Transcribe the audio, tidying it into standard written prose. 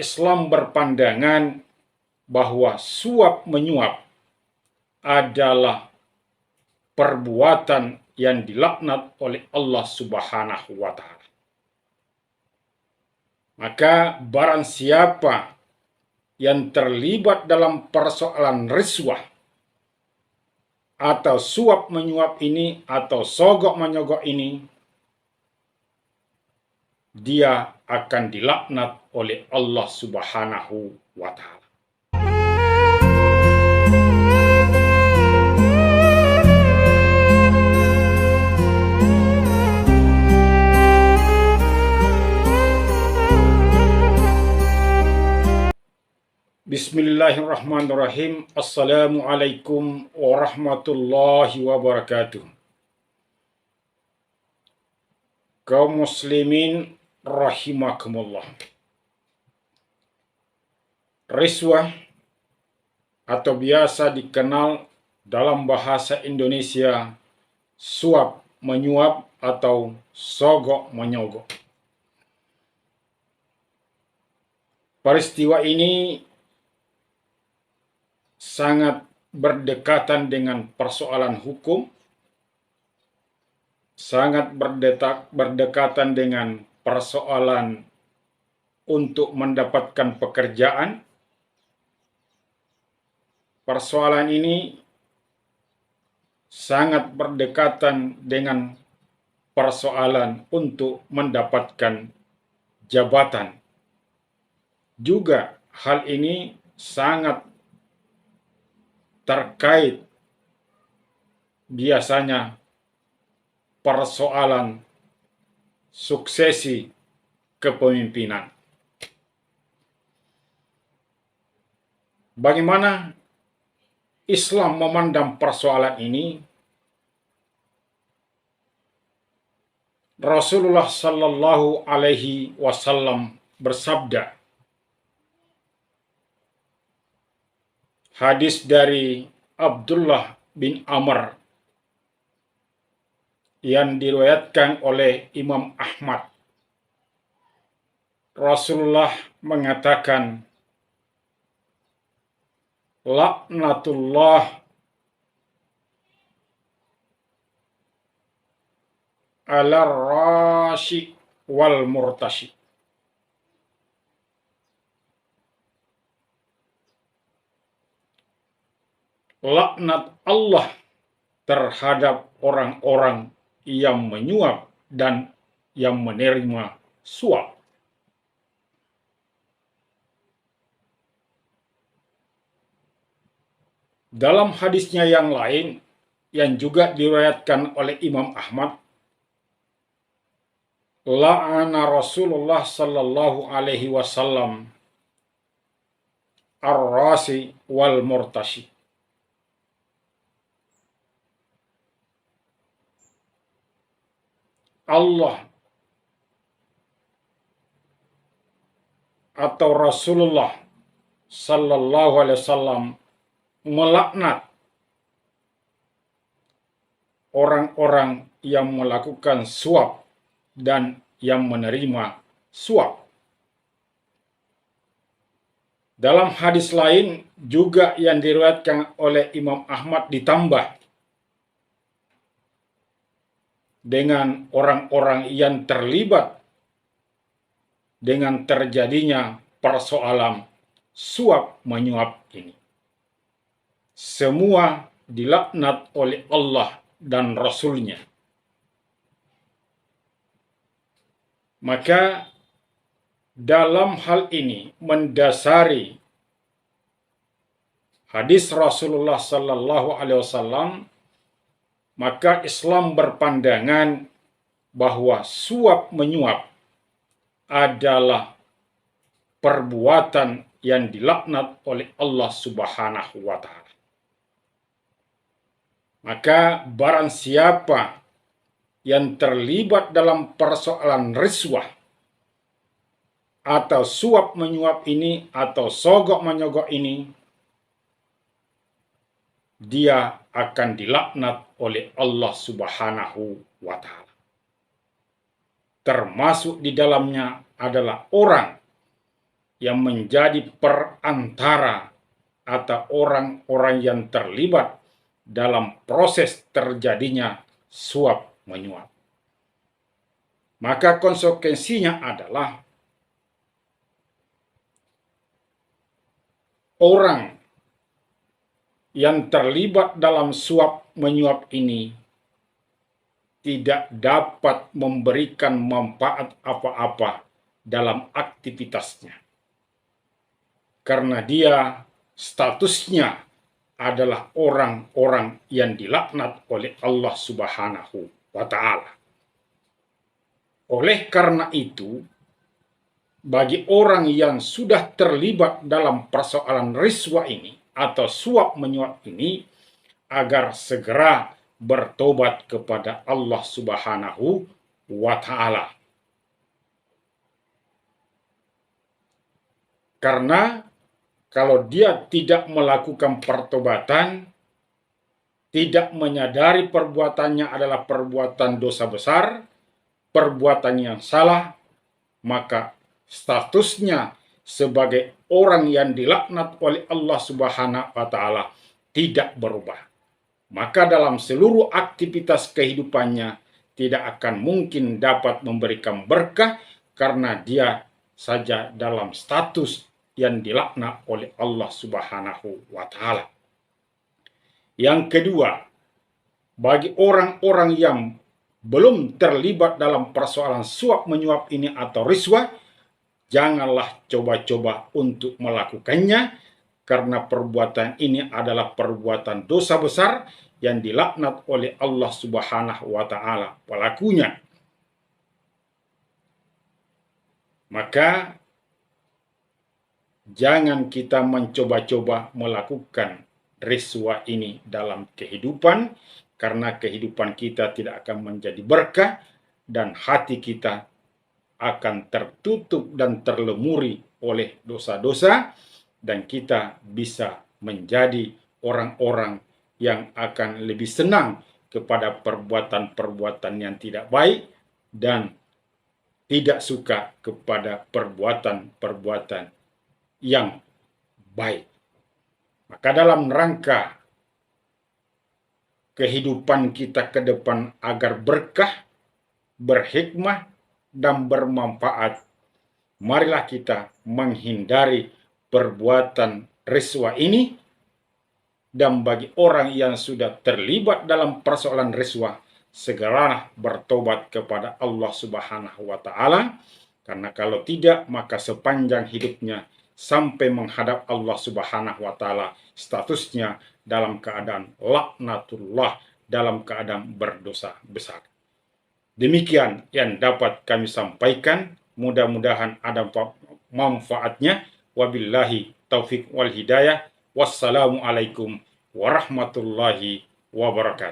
Islam berpandangan bahwa suap menyuap adalah perbuatan yang dilaknat oleh Allah Subhanahu wa Ta'ala. Maka barang siapa yang terlibat dalam persoalan riswah atau suap menyuap ini atau sogok menyogok ini, dia akan dilaknat oleh Allah Subhanahu wa Ta'ala. Bismillahirrahmanirrahim. Assalamualaikum warahmatullahi wabarakatuh. Kaum muslimin rahimakumullah. Riswah atau biasa dikenal dalam bahasa Indonesia suap menyuap atau sogok menyogok. Peristiwa ini sangat berdekatan dengan persoalan hukum, sangat berdekatan dengan persoalan untuk mendapatkan pekerjaan. Persoalan ini sangat berdekatan dengan persoalan untuk mendapatkan jabatan. Juga hal ini sangat terkait biasanya persoalan suksesi kepemimpinan. Bagaimana Islam memandang persoalan ini? Rasulullah Shallallahu Alaihi Wasallam bersabda, hadis dari Abdullah bin Amr yang diriwayatkan oleh Imam Ahmad. Rasulullah mengatakan, laknatullah ala rashi wal murtashi. Laknat Allah terhadap orang-orang yang menyuap dan yang menerima suap. Dalam hadisnya yang lain yang juga diriwayatkan oleh Imam Ahmad, la'ana Rasulullah sallallahu alaihi wasallam ar-rasi wal murtashi. Allah atau Rasulullah sallallahu alaihi wasallam melaknat orang-orang yang melakukan suap dan yang menerima suap. Dalam hadis lain juga yang diriwayatkan oleh Imam Ahmad ditambah dengan orang-orang yang terlibat dengan terjadinya persoalan suap menyuap ini. Semua dilaknat oleh Allah dan Rasul-Nya. Maka dalam hal ini mendasari hadis Rasulullah Sallallahu Alaihi Wasallam, maka Islam berpandangan bahwa suap menyuap adalah perbuatan yang dilaknat oleh Allah Subhanahu wa Ta'ala. Maka barang siapa yang terlibat dalam persoalan riswah atau suap menyuap ini atau sogok menyogok ini, dia akan dilaknat oleh Allah Subhanahu wa Ta'ala. Termasuk di dalamnya adalah orang yang menjadi perantara atau orang-orang yang terlibat dalam proses terjadinya suap menyuap. Maka konsekuensinya adalah orang yang terlibat dalam suap menyuap ini tidak dapat memberikan manfaat apa-apa dalam aktivitasnya. Karena dia statusnya adalah orang-orang yang dilaknat oleh Allah Subhanahu wa Ta'ala. Oleh karena itu, bagi orang yang sudah terlibat dalam persoalan riswa ini atau suap menyuap ini, agar segera bertobat kepada Allah Subhanahu wa Ta'ala. Karena kalau dia tidak melakukan pertobatan, tidak menyadari perbuatannya adalah perbuatan dosa besar, perbuatan yang salah, maka statusnya sebagai orang yang dilaknat oleh Allah Subhanahu wa Ta'ala tidak berubah. Maka dalam seluruh aktivitas kehidupannya tidak akan mungkin dapat memberikan berkah karena dia saja dalam status yang dilaknat oleh Allah Subhanahu wa Ta'ala. Yang kedua, bagi orang-orang yang belum terlibat dalam persoalan suap menyuap ini atau riswah, janganlah coba-coba untuk melakukannya, karena perbuatan ini adalah perbuatan dosa besar yang dilaknat oleh Allah Subhanahu wa Ta'ala pelakunya. Maka jangan kita mencoba-coba melakukan riswah ini dalam kehidupan, karena kehidupan kita tidak akan menjadi berkah dan hati kita akan tertutup dan terlemuri oleh dosa-dosa, dan kita bisa menjadi orang-orang yang akan lebih senang kepada perbuatan-perbuatan yang tidak baik dan tidak suka kepada perbuatan-perbuatan yang baik. Maka dalam rangka kehidupan kita ke depan agar berkah, berhikmah, dan bermanfaat, marilah kita menghindari perbuatan riswah ini, dan bagi orang yang sudah terlibat dalam persoalan riswah, segeralah bertobat kepada Allah Subhanahu wa Ta'ala, karena kalau tidak maka sepanjang hidupnya sampai menghadap Allah Subhanahu wa Ta'ala statusnya dalam keadaan laknatullah, dalam keadaan berdosa besar. Demikian yang dapat kami sampaikan, mudah-mudahan ada manfaatnya. Wabillahi taufik wal hidayah. Wassalamualaikum warahmatullahi wabarakatuh.